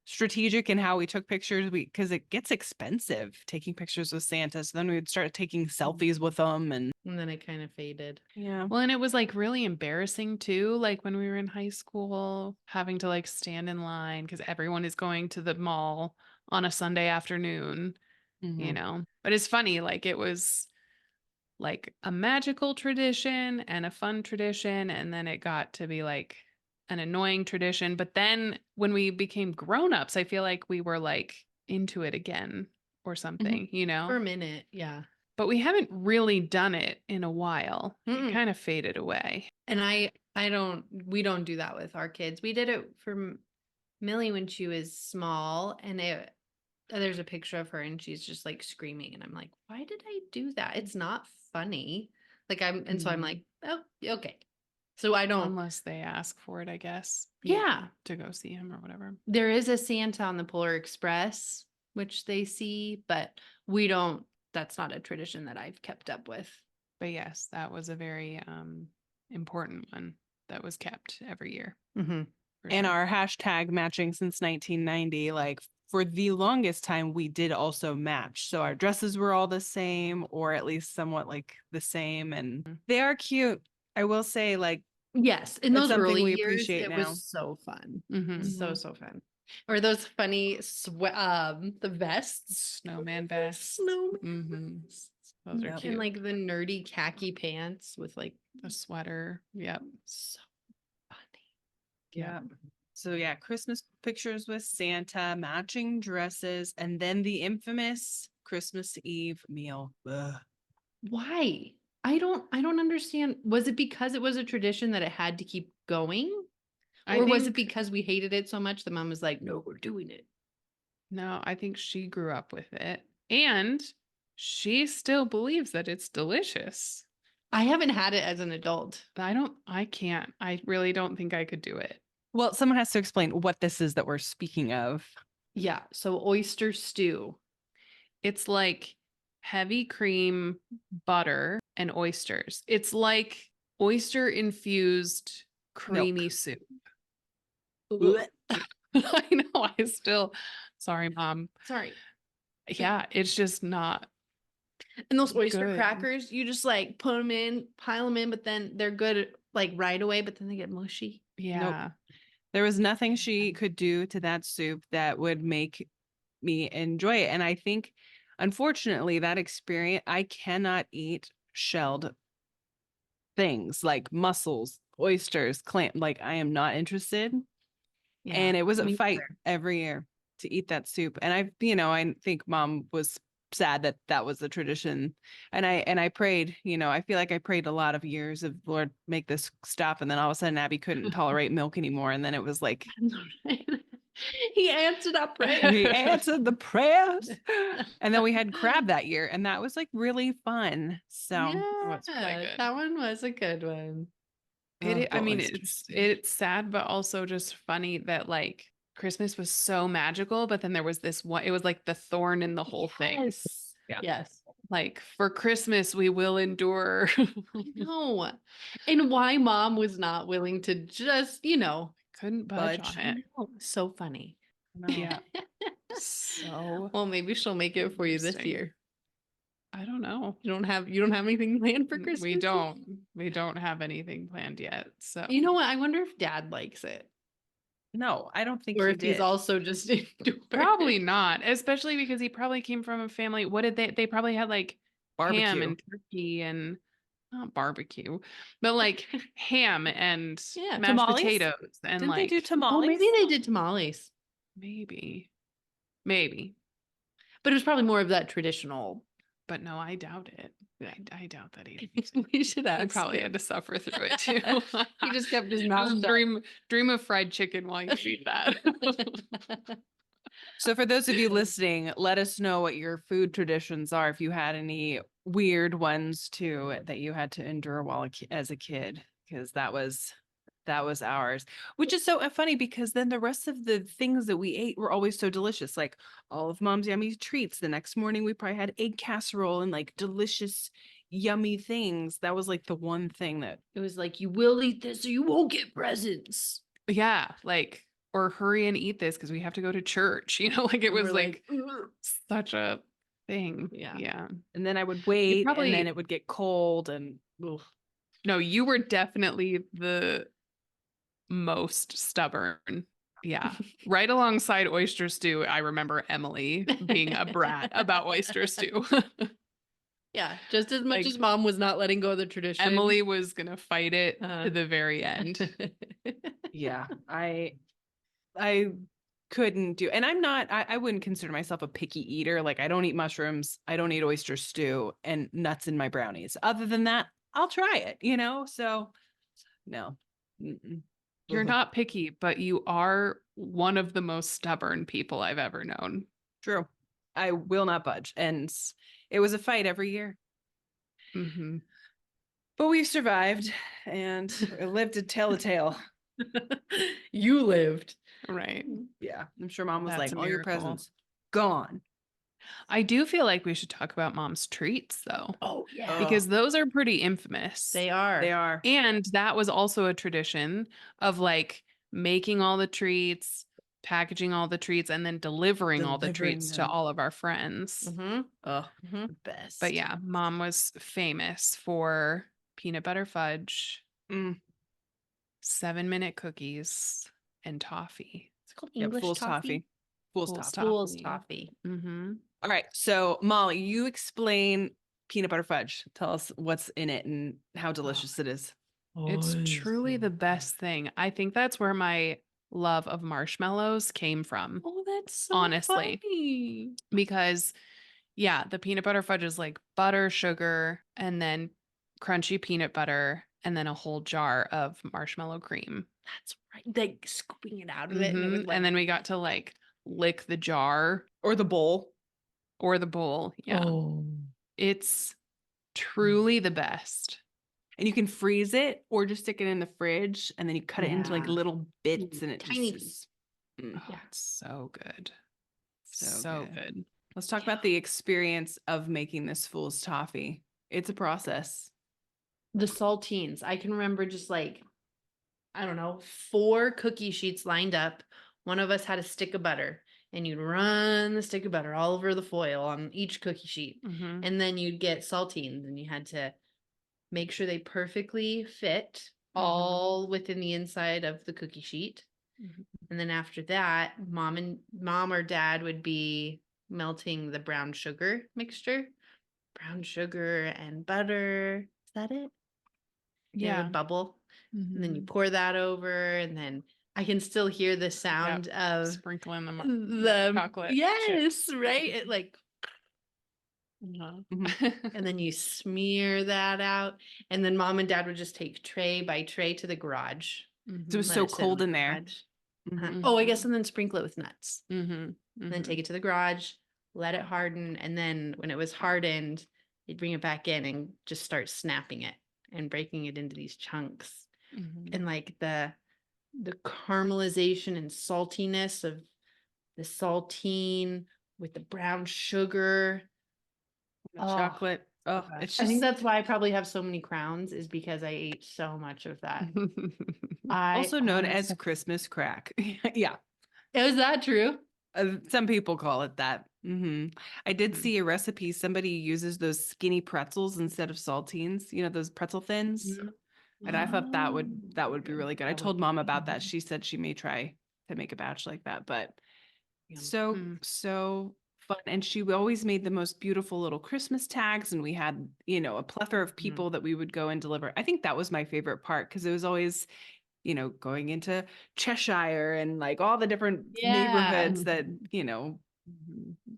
strategic in how we took pictures because it gets expensive taking pictures with Santa. So then we would start taking selfies with them and then it kind of faded. yeah. well, and it was like really embarrassing too, like when we were in high school, having to like stand in line because everyone is going to the mall on a Sunday afternoon, you Mhm. know. But it's funny, like it was like a magical tradition and a fun tradition, and then it got to be like an annoying tradition. But then when we became grown-ups, I feel like we were like into it again or something, you know? For a minute. Yeah. But we haven't really done it in a while. It Mm-mm. kind of faded away. And we don't do that with our kids. We did it for Millie when she was small, and there's a picture of her and she's just like screaming, and I'm like, why did I do that? It's not funny. So I'm like, oh, okay. So I don't. Unless they ask for it, I guess. Yeah. To go see him or whatever. There is a Santa on the Polar Express, which they see, but we don't. That's not a tradition that I've kept up with. But yes, that was a very important one that was kept every year. Mm-hmm. And our hashtag matching since 1990, like for the longest time, we did also match. So our dresses were all the same, or at least somewhat like the same. And they are cute. I will say, like, yes, in it's those something early we years, appreciate it now. was so fun. Mhm. So fun. Or those funny the vests, Snowman vests. snowman, Mhm. Those are Yep. cute. and like the nerdy khaki pants with like a sweater. Yep. so funny. Yeah. So yeah, Christmas pictures with Santa, matching dresses, and then the infamous Christmas Eve meal. Ugh. Why? I don't understand. Was it because it was a tradition that it had to keep going? I Or was it think because we hated it so much the mom was like, no, we're doing it? no, I think she grew up with it. And she still believes that it's delicious. I haven't had it as an adult. But I can't. I really don't think I could do it. Well, someone has to explain what this is that we're speaking of. Yeah. So oyster stew. It's like heavy cream, butter, and oysters. It's like oyster infused creamy Milk. soup. Blech. I know. Sorry, mom. Sorry. Yeah, it's just not. And those oyster Good. crackers, you just like put them in, pile them in, but then they're good like right away, but then they get mushy. Yeah. There was nothing she could do to that soup that would make me enjoy it. And I think, unfortunately, that experience, I cannot eat shelled things like mussels, oysters, clam. Like, I am not interested. Yeah. And it was a me fight neither. every year to eat that soup. And I think mom was sad that that was the tradition. And I prayed, I feel like I prayed a lot of years of Lord, make this stop. And then all of a sudden Abby couldn't tolerate milk anymore. And then it was like, He answered our prayer. he answered the prayers. And then we had crab that year. And that was like really fun. So was really Yeah, good. that one was a good one. I mean, oysters. it's sad, but also just funny that like Christmas was so magical, but then there was this one, it was like the thorn in the whole thing. Yes. Yeah. Yes. Like for Christmas, we will endure. No. And why mom was not willing to just, Couldn't budge Budge. on it. so funny. Yeah. So Well, maybe she'll make it for you this Interesting. year. I don't know. You don't have anything planned for Christmas? We don't have anything planned yet. So You know what? I wonder if dad likes it. No, I don't think Or he if he's did. also just into it. probably not, especially because he probably came from a family. What did they probably had like ham Barbecue. and turkey and not barbecue, but like ham and Yeah, mashed tamales? potatoes and Didn't like they do tamales? Oh, maybe they did tamales. maybe. Maybe. But it was probably more of that traditional. But no, I doubt it. I doubt that he We should ask. he probably him. had to suffer through it too. He just kept his mouth Just shut. dream of fried chicken while you eat that. So for those of you listening, let us know what your food traditions are. If you had any weird ones too that you had to endure while as a kid, because that was ours, which is so funny because then the rest of the things that we ate were always so delicious. Like all of Mom's yummy treats. The next morning we probably had egg casserole and like delicious, yummy things. That was like the one thing that It was like, you will eat this or you won't get presents. Yeah, like, or hurry and eat this because we have to go to church. Like it And was we're like "Ugh." such a thing. Yeah. Yeah. and then I would wait probably- and then it would get cold and ugh. No, you were definitely the most stubborn. Yeah. Right alongside oyster stew, I remember Emily being a brat about oyster stew. Yeah, just as much Like, as Mom was not letting go of the tradition. Emily was going to fight it Uh-huh. to the very end. Yeah, I couldn't do, and I wouldn't consider myself a picky eater. Like I don't eat mushrooms, I don't eat oyster stew and nuts in my brownies. Other than that, I'll try it, so no. Mm-mm. You're not picky, but you are one of the most stubborn people I've ever known. True. I will not budge. And it was a fight every year. Mm-hmm. But we've survived and lived to tell a tale. You lived. Right. Yeah. I'm sure Mom was That's like, a all your miracle. presents gone. I do feel like we should talk about Mom's treats though. Oh, yeah. Because those are pretty infamous. They are. They are. And that was also a tradition of like making all the treats, packaging all the treats, and then delivering all the Delivering treats to them. all of our friends. Mm-hmm. Oh, Mm-hmm. the best. But yeah, Mom was famous for peanut butter fudge, Mm. 7-minute cookies, and toffee. It's called Yep, English Fool's toffee. Fool's Fool's toffee. Fool's Toffee. toffee. Mm-hmm. All right. So Molly, you explain peanut butter fudge. Tell us what's in it and how delicious it is. It's truly the best thing. I think that's where my love of marshmallows came from. Oh, that's so Honestly. funny. Because yeah, the peanut butter fudge is like butter, sugar, and then crunchy peanut butter, and then a whole jar of marshmallow cream. That's right. Like scooping it out of it. And, it Mhm. was like, And then we got to like lick the jar Or the bowl. or the bowl. Yeah. oh. It's truly the best. And you can freeze it or just stick it in the fridge and then you cut it into like Yeah. little bits and it Tiny just is. Oh, Yeah. it's so good. So So good. good. Let's talk about the experience of making this fool's toffee. It's a process. The saltines. I can remember just like, I don't know, 4 cookie sheets lined up. One of us had a stick of butter, and you'd run the stick of butter all over the foil on each cookie sheet. Mhm. And then you'd get saltines, and you had to make sure they perfectly fit all within the inside of the cookie sheet. Mhm. And then after that, mom or dad would be melting the brown sugar mixture. Brown sugar and butter. Is that it? It Yeah. would bubble. And then you Mhm. pour that over, and then I can still hear the sound of Sprinkling the the chocolate yes, right? It like, Uh-huh. and then you smear that out, and then mom and dad would just take tray by tray to the garage. Mhm. So it was let so it sit cold the in there. garage. Uh-huh. Mhm. Oh, I guess, and then sprinkle it with nuts. Mhm. And then take it to the garage, let it harden, and then when it was hardened, you'd bring it back in and just start snapping it and breaking it into these chunks. Mhm. And like the caramelization and saltiness of the saltine with the brown sugar. The Oh, chocolate. Oh, gosh. it's I think just that's why I probably have so many crowns, is because I ate so much of that. I also known as honestly- Christmas crack. Yeah. Is that true? Some people call it that. I did Mhm. see a recipe. Somebody uses those skinny pretzels instead of saltines, those pretzel thins. And I thought that would be really good. I That would told be mom good. about that. She said she may try to make a batch like that, but Yum. so fun. And she always made the most beautiful little Christmas tags. And we had, a plethora of people that we would go and deliver. I think that was my favorite part because it was always, going into Cheshire and like all the different Yeah. neighborhoods that,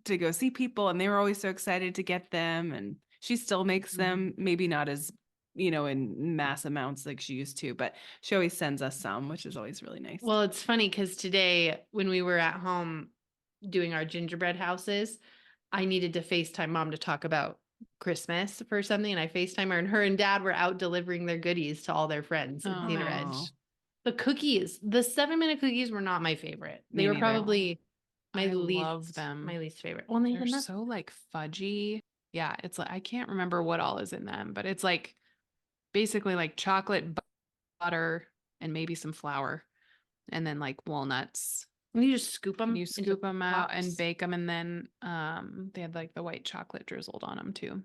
to go see people, and they were always so excited to get them, and she still makes them, maybe not as in mass amounts like she used to, but she always sends us some, which is always really nice. Well, it's funny because today when we were at home doing our gingerbread houses, I needed to FaceTime mom to talk about Christmas for something, and I FaceTime her, and her and dad were out delivering their goodies to all their friends in Cedar Aw. Edge. The cookies, the 7-minute cookies were not my favorite. Me They were neither. probably I love them. my least favorite. Well, they They're had so like fudgy. Yeah, it's like I can't remember what all is in them, but it's like basically like chocolate butter and maybe some flour, and then like walnuts. and you just scoop them. And you scoop them out and bake them, and then they had like the white chocolate drizzled on them too.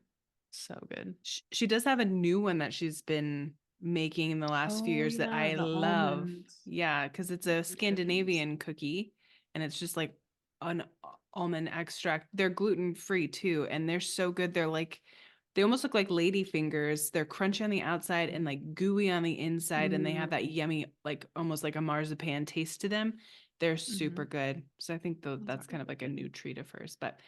So good. She does have a new one that she's been making in the last few years that I the love. almonds. Yeah, because it's a Scandinavian cookie, and it's just like an almond extract. They're gluten-free too, and they're so good. They almost look like lady fingers. They're crunchy on the outside and like gooey on the inside, and they have that yummy, like almost like a marzipan taste to them. They're super good. So I think that's kind of like a new treat of hers, but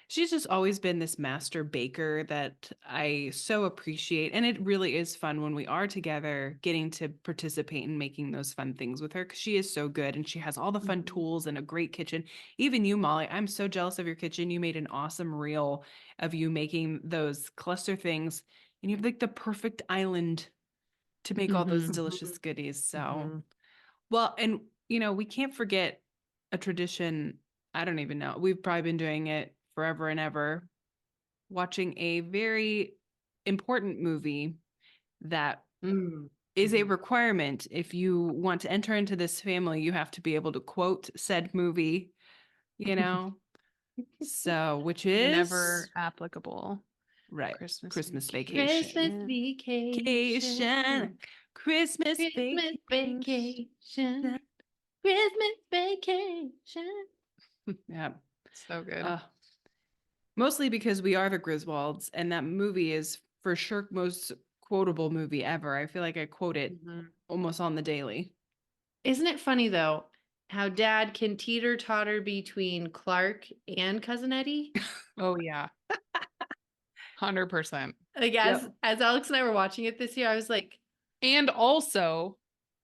she's just always been this master baker that I so appreciate. And it really is fun when we are together getting to participate in making those fun things with her, because she is so good and she has all the fun tools and a great kitchen. Even you, Molly, I'm so jealous of your kitchen. You made an awesome reel of you making those cluster things, and you have like the perfect island to make all those delicious goodies. So, well, and we can't forget a tradition. I don't even know. We've probably been doing it forever and ever, watching a very important movie that is a requirement. If you want to enter into this family, you have to be able to quote said movie, so which is Whenever applicable. right. Christmas Christmas vacation. vacation. vacation. Christmas Christmas vacation. vacation. Christmas vacation. Yeah. So good. Mostly because we are the Griswolds, and that movie is for sure most quotable movie ever. I feel like I quote it almost on the daily. Isn't it funny though how dad can teeter totter between Clark and Cousin Eddie? Oh yeah. 100%. Like as Alex and I were watching it this year, I was like, And also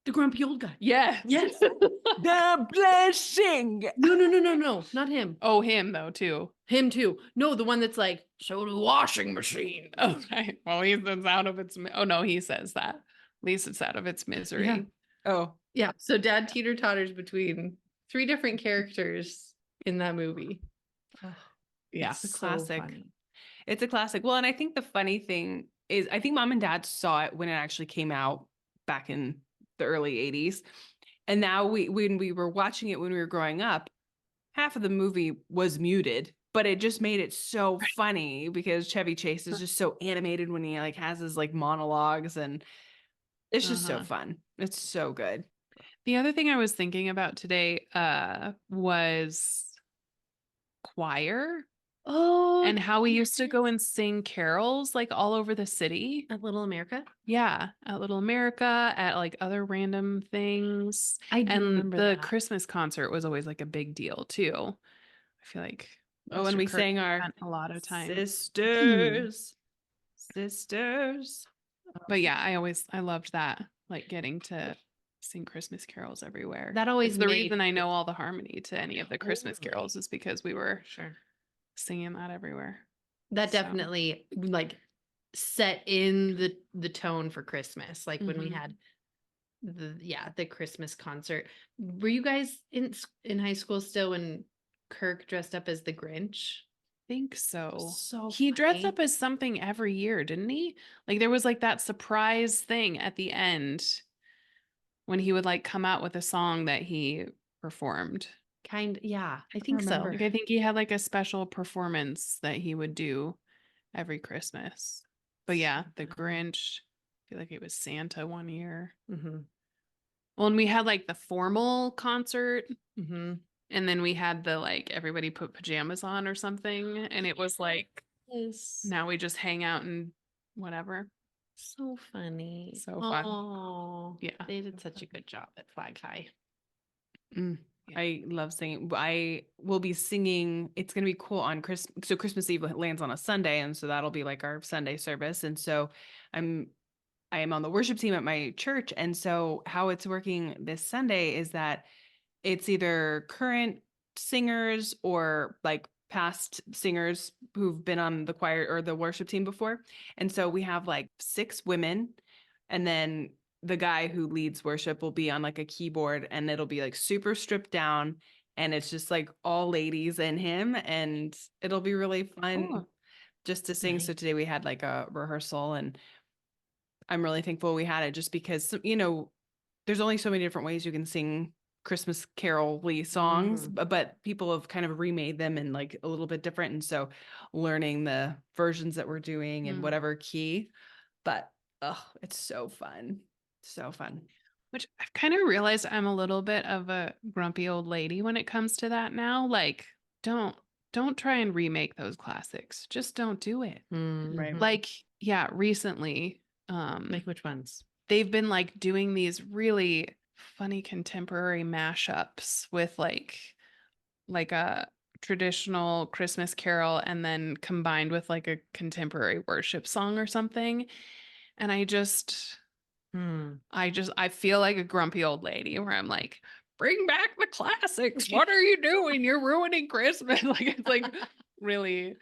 the grumpy old guy. yes. The blessing. No, not him. Oh, him though too. Him too. No, the one that's like, so the washing machine. Oh, right. Well, it's out of its. Oh no, he says that. At least it's out of its misery. Yeah. Oh, Yeah. So dad teeter totters between 3 different characters in that movie. Yeah, it's a classic. It's a classic. Well, and I think the funny thing is, I think mom and dad saw it when it actually came out back in the early 80s. And now when we were watching it when we were growing up, half of the movie was muted, but it just made it so funny because Chevy Chase is just so animated when he like has his like monologues, and it's just so fun. It's so good. The other thing I was thinking about today was choir. Oh, and how we used to go and sing carols like all over the city. At Little America? Yeah, at Little America, at like other random things. I do remember the that. Christmas concert was always like a big deal too. I feel like and we sang our spent a lot of time. sisters. But yeah, I loved that, like getting to sing Christmas carols everywhere. That always It's the made reason I know all the harmony to any of the Christmas carols is because we were singing that everywhere. That definitely like set in the tone for Christmas. Like when we had the Christmas concert. Were you guys in high school still when Kirk dressed up as the Grinch? Think so. So he dressed funny. up as something every year, didn't he? Like there was like that surprise thing at the end when he would like come out with a song that he performed. Yeah, I think so. Like I think he had like a special performance that he would do every Christmas. But yeah, the Grinch. I feel like it was Santa one year. Well, and we had like the formal concert. And then we had the like everybody put pajamas on or something. And it was like, now we just hang out and whatever. So funny. So fun. Oh, yeah. They did such a good job at Flag High. Yeah. I love singing. I will be singing. It's going to be cool on Christmas. So Christmas Eve lands on a Sunday. And so that'll be like our Sunday service. And so I am on the worship team at my church. And so how it's working this Sunday is that it's either current singers or like past singers who've been on the choir or the worship team before. And so we have like 6 women, and then the guy who leads worship will be on like a keyboard, and it'll be like super stripped down, and it's just like all ladies in him, and it'll be really fun Cool. just to sing. Nice. So today we had like a rehearsal, and I'm really thankful we had it just because, you know, there's only so many different ways you can sing Christmas carol-y songs, but people have kind of remade them in like a little bit different. And so learning the versions that we're doing in whatever key, but it's so fun. So fun. Which I've kind of realized I'm a little bit of a grumpy old lady when it comes to that now. Like, don't try and remake those classics. Just don't do it. Right. Like, yeah, recently, Like which ones? they've been like doing these really funny contemporary mashups with like a traditional Christmas carol and then combined with like a contemporary worship song or something. And I feel like a grumpy old lady where I'm like, bring back the classics. What are you doing? You're ruining Christmas. Like, it's like really,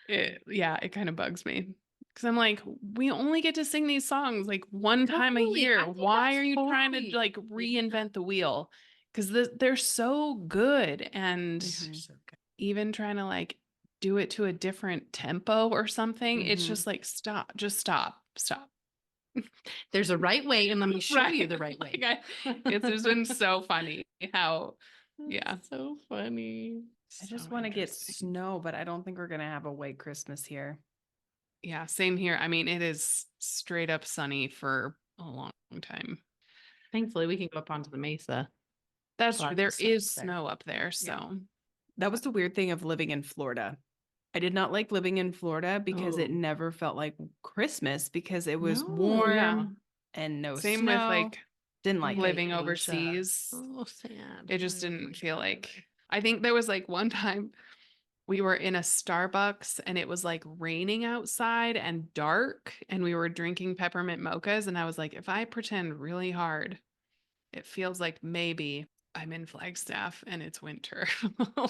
it kind of bugs me. Because I'm like, we only get to sing these songs like one time a Totally. I year. think Why that's are you trying to totally- like reinvent the wheel? Because they're so good. And So good. even trying to like do it to a different tempo or something, it's just like, stop, just stop. There's a right way, and let me show you the right way. Like it's just been so funny how, yeah. So funny. I just So want to get interesting. snow, but I don't think we're going to have a white Christmas here. Yeah, same here. I mean, it is straight up sunny for a long time. Thankfully, we can go up onto the mesa. That's Lots true. of There stuff is there. snow up there, so That was the weird thing of living in Florida. I did not like living in Florida because it Oh. never felt like Christmas because it was No, warm yeah. and no Same snow. with like Didn't like it. living Vacation. overseas. Oh, sad. It just I didn't didn't like feel that like either. I think there was like one time we were in a Starbucks and it was like raining outside and dark and we were drinking peppermint mochas and I was like, if I pretend really hard, it feels like maybe I'm in Flagstaff and it's winter.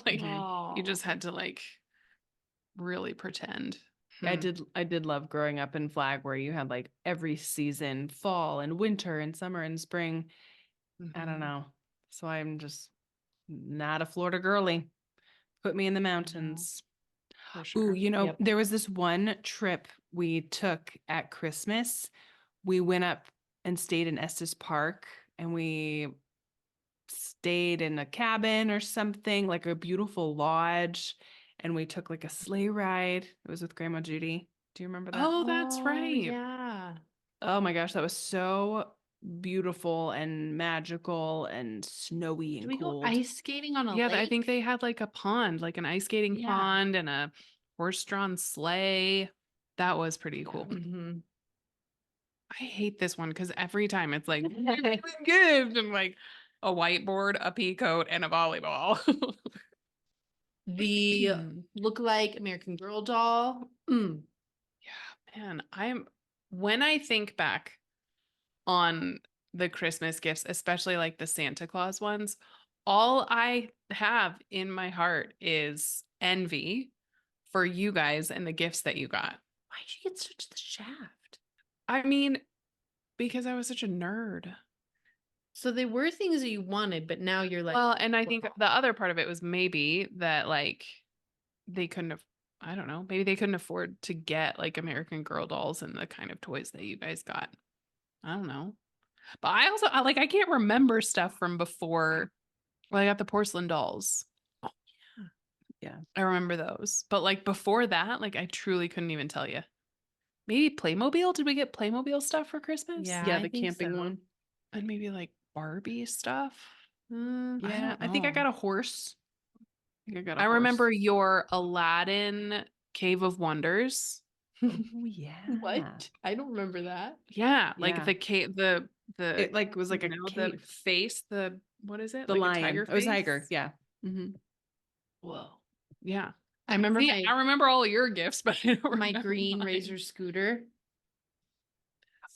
Like you just had to like really pretend. I did love growing up in Flag where you had like every season, fall and winter and summer and spring. I don't know. So I'm just not a Florida girly. Put me in the mountains. For sure. Ooh, you know, Yep. there was this one trip we took at Christmas. We went up and stayed in Estes Park, and we stayed in a cabin or something, like a beautiful lodge, and we took like a sleigh ride. It was with Grandma Judy. Do you remember that? Oh, that's right. Yeah. Oh my gosh, that was so beautiful and magical and snowy Did and we go cold. ice skating on a Yeah, lake? I think they had like a pond, like an ice skating Yeah. pond and a horse-drawn sleigh. That was pretty Yeah. cool. Mhm. I hate this one because every time it's like gift and like a whiteboard, a pea coat, and a volleyball. The look-alike American Girl doll. Mm. Yeah, man, when I think back on the Christmas gifts, especially like the Santa Claus ones, all I have in my heart is envy for you guys and the gifts that you got. Why'd you get such the shaft? I mean, because I was such a nerd. So they were things that you wanted, but now you're like, Well, and I think the other part of it was maybe that like they couldn't have, I don't know, maybe they couldn't afford to get like American Girl dolls and the kind of toys that you guys got. I don't know. But I can't remember stuff from before. Well, I got the porcelain dolls. Yeah. I remember those. But like before that, like I truly couldn't even tell you. Maybe Playmobil? Did we get Playmobil stuff for Christmas? Yeah, Yeah, I the think camping so. one. And maybe like Barbie stuff. Yeah, I think I got a horse. I remember your Aladdin Cave of Wonders. Oh yeah. What? I don't remember that. Yeah, like Yeah. the cave, the It like was like you a know, the cave. face, the what is it? The like lion. a tiger It was face? tiger. Yeah. Mm-hmm. Whoa. Yeah. I remember See, I remember all your gifts, but I don't my remember green mine. Razor scooter.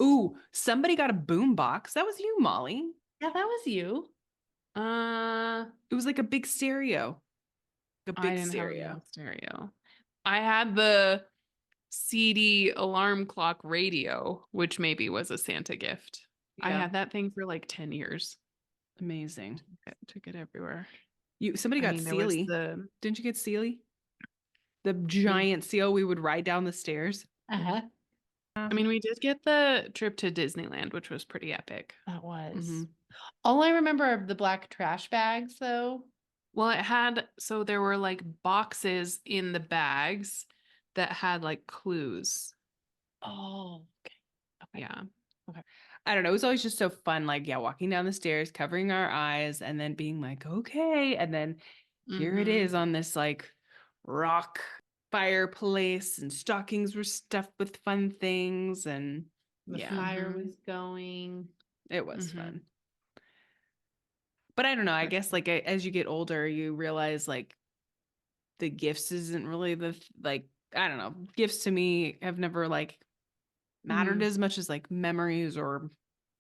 Ooh, somebody got a boom box. That was you, Molly. Yeah, that was you. It was like a big stereo. A I big didn't have a stereo. big stereo. I had the CD alarm clock radio, which maybe was a Santa gift. I Yeah. had that thing for like 10 years. Amazing. Took it everywhere. Somebody got there was Sealy. the Didn't you get Sealy? The giant seal we would ride down the stairs. Uh-huh. I mean, we did get the trip to Disneyland, which was pretty epic. That was. Mhm. All I remember are the black trash bags, though. Well, so there were like boxes in the bags that had like clues. Oh, okay. Yeah. I don't know. It was always just so fun. Like, yeah, walking down the stairs, covering our eyes, and then being like, okay. And then here it Mhm. is on this like rock fireplace, and stockings were stuffed with fun things. And The yeah, fire Mhm. was going. it was Mhm. fun. But I don't know. I For guess sure. like as you get older, you realize like the gifts isn't really like, I don't know. Gifts to me have never like mattered Mhm. as much as like memories, or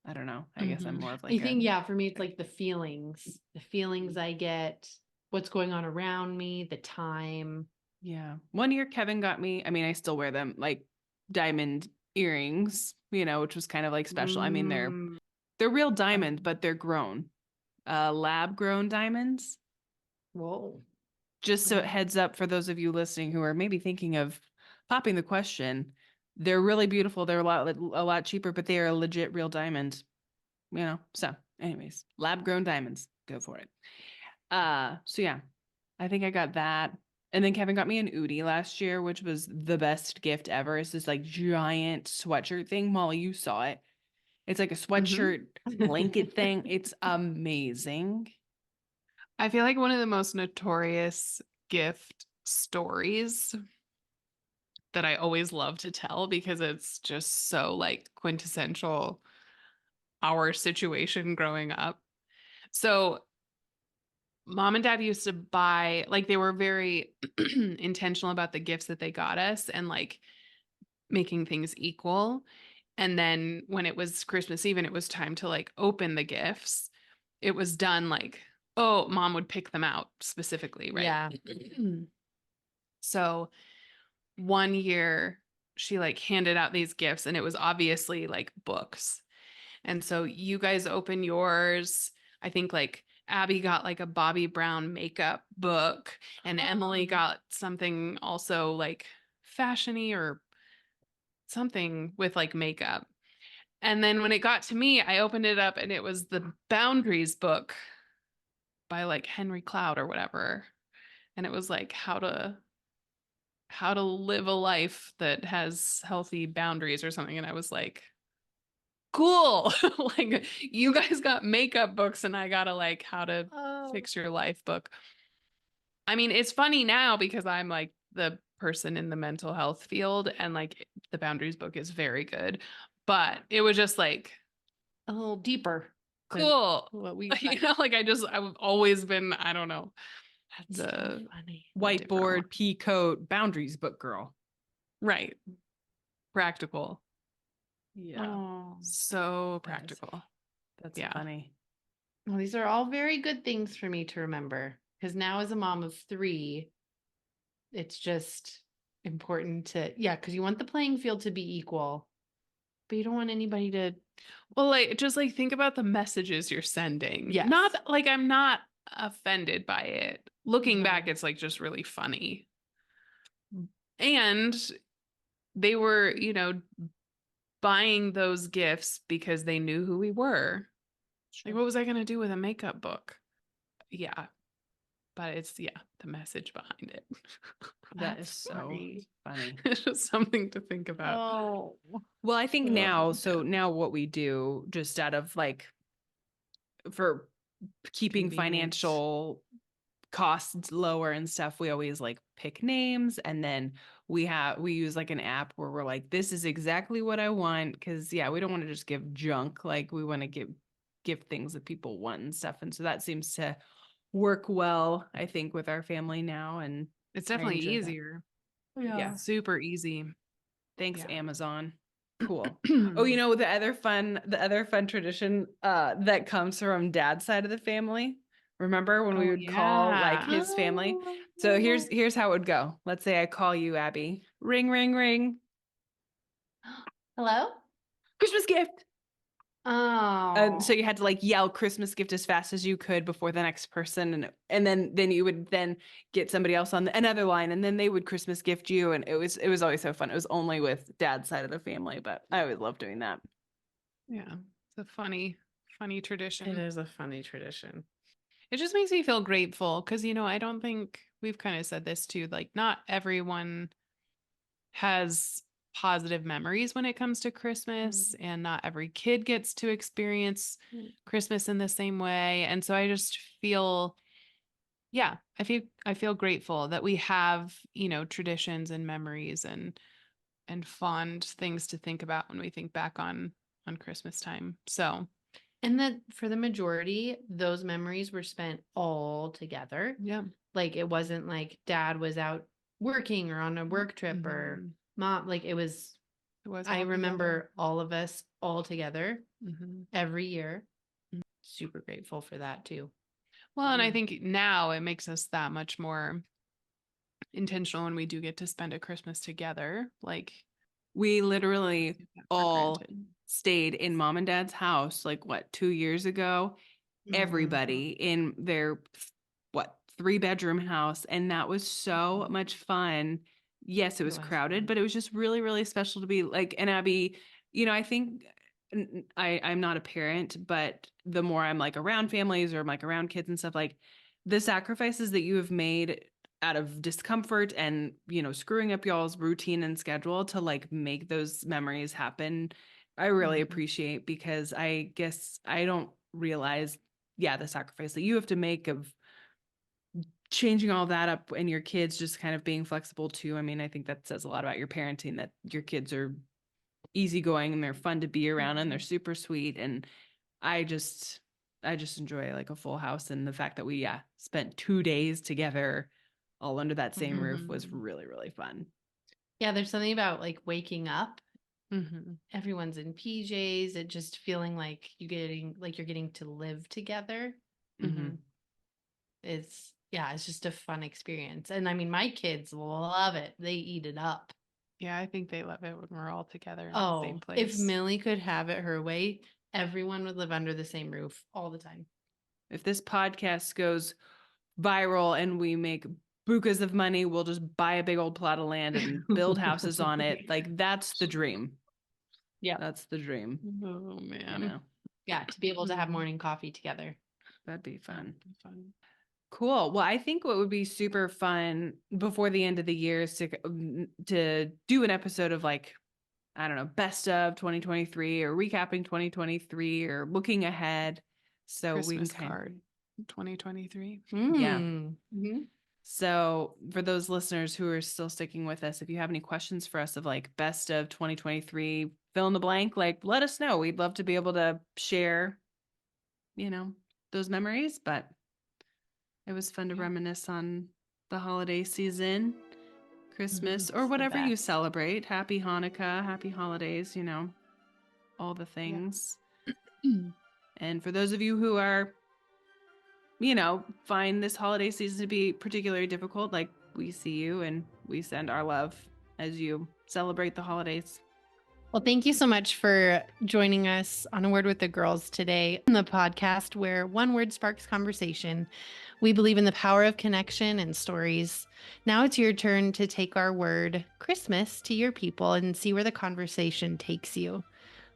I don't know. I guess I'm Mhm. more of I like think, yeah, for me, it's like the feelings I get, what's going on around me, the time. yeah. One year Kevin got me, I mean, I still wear them, like diamond earrings, which was kind of like special. I mean, Mm. they're real diamond, but they're grown. Lab grown diamonds. Whoa. Just so Okay. heads up for those of you listening who are maybe thinking of popping the question, they're really beautiful. They're a lot cheaper, but they are a legit real diamond. So anyways, lab grown diamonds. Go for it. So yeah, I think I got that. And then Kevin got me an Udi last year, which was the best gift ever. It's this like giant sweatshirt thing. Molly, you saw it. It's like a sweatshirt blanket thing. It's amazing. I feel like one of the most notorious gift stories that I always love to tell because it's just so like quintessential our situation growing up. So, mom and dad used to buy, like, they were very intentional about the gifts that they got us and like making things equal. And then when it was Christmas Eve and it was time to like open the gifts, it was done like, oh, mom would pick them out specifically, right? Yeah. So one year she like handed out these gifts and it was obviously like books. And so you guys open yours. I think like Abby got like a Bobby Brown makeup book and Emily got something also like fashiony or something with like makeup. And then when it got to me, I opened it up and it was the Boundaries book by like Henry Cloud or whatever. And it was like how to live a life that has healthy boundaries or something. And I was like, cool. Like you guys got makeup books and I got a like how to fix your life book. I mean, it's funny now because I'm like the person in the mental health field and like the Boundaries book is very good. But it was just like A little deeper. than cool. What we Like I've always been, I don't know, That's the so funny. Whiteboard, pea coat, boundaries book girl. right. Practical. Yeah. Oh, So That is- practical. That's Yeah. funny. well, these are all very good things for me to remember because now, as a mom of 3, it's just important to, yeah, because you want the playing field to be equal, but you don't want anybody to, Well, like just like think about the messages you're sending. Yes. Not like I'm not offended by it. Looking back, No. it's like just really funny. And they were, buying those gifts because they knew who we were. Like, what was I going to do with a makeup book? Yeah. But it's, the message behind it. That That's is so funny. funny. It's just something to think about. Oh, Well, I think Oh, now what we do just out of like for keeping Convenient. financial costs lower and stuff, we always like pick names, and then we use like an app where we're like, this is exactly what I want, because we don't want to just give junk. Like we want to give gift things that people want and stuff. And so that seems to work well, I think, with our family now. And It's I definitely enjoy that. easier. Yeah. Super easy. Thanks, Yeah. Amazon. Cool. Oh, you know, the other fun tradition that comes from Dad's side of the family. Remember when we would call like his family? So here's how it would go. Let's say I call you, Abby. Ring, ring, ring. Hello? Christmas gift. Oh. And so you had to like yell Christmas gift as fast as you could before the next person, and then you would then get somebody else on another line, and then they would Christmas gift you, and it was always so fun. It was only with Dad's side of the family, but I always loved doing that. Yeah, it's a funny tradition. It is a funny tradition. It just makes me feel grateful because, you know, I don't think we've kind of said this too. Like, not everyone has positive memories when it comes to Christmas, and not every kid gets to experience Christmas in the same way. And so I just feel, yeah, I feel grateful that we have, you know, traditions and memories and fond things to think about when we think back on Christmas time. So, And that for the majority, those memories were spent all together. yeah. Like it wasn't like dad was out working or on a work trip or mom, like it was I remember all of us all together every year. Super grateful for that too. Well, and I think now it makes us that much more intentional when we do get to spend a Christmas together. Like, we literally take that for all granted. stayed in Mom and Dad's house like what, 2 years ago. Everybody in their 3-bedroom house, and that was so much fun. Yes, it was crowded, fun. but it was just really, really special to be like. And Abby, you know, I think I'm not a parent, but the more I'm like around families or I'm like around kids and stuff, like the sacrifices that you have made out of discomfort and, you know, screwing up y'all's routine and schedule to like make those memories happen, I really appreciate, because I guess I don't realize, the sacrifice that you have to make of changing all that up, and your kids just kind of being flexible too. I mean, I think that says a lot about your parenting, that your kids are easygoing and they're fun to be around and they're super sweet. And I just enjoy like a full house, and the fact that we spent 2 days together all under that same roof was really, really fun. Yeah, there's something about like waking up. Everyone's in PJs. It just feeling like you're getting to live together. It's just a fun experience. And I mean, my kids love it. They eat it up. Yeah, I think they love it when we're all together in the same place. If Millie could have it her way, everyone would live under the same roof all the time. If this podcast goes viral and we make bukas of money, we'll just buy a big old plot of land and build houses on it. Like, that's the dream. Yeah. That's the dream. Oh, man. You know? Yeah, to be able to have morning coffee together. That'd be fun. Cool. Well, I think what would be super fun before the end of the year is to do an episode of like, I don't know, best of 2023 or recapping 2023 or looking ahead. So Christmas we can card 2023. Yeah. So for those listeners who are still sticking with us, if you have any questions for us of like best of 2023, fill in the blank, like let us know. We'd love to be able to share, you know, those memories. But it was fun to reminisce on the holiday season, Christmas, or whatever you celebrate. Happy Hanukkah, happy holidays, you know, all the things. And for those of you who are, you know, find this holiday season to be particularly difficult, like, we see you and we send our love as you celebrate the holidays. Well, thank you so much for joining us on A Word with the Girls today, on the podcast where one word sparks conversation. We believe in the power of connection and stories. Now it's your turn to take our word, Christmas, to your people and see where the conversation takes you.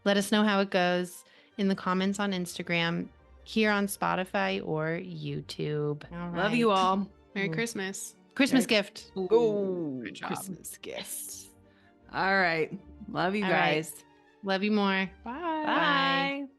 Let us know how it goes in the comments on Instagram, here on Spotify or YouTube. All Love you all. Merry Christmas. Christmas gift. Oh, good job. Christmas gifts. All right. Love you guys. Love you more. Bye. Bye.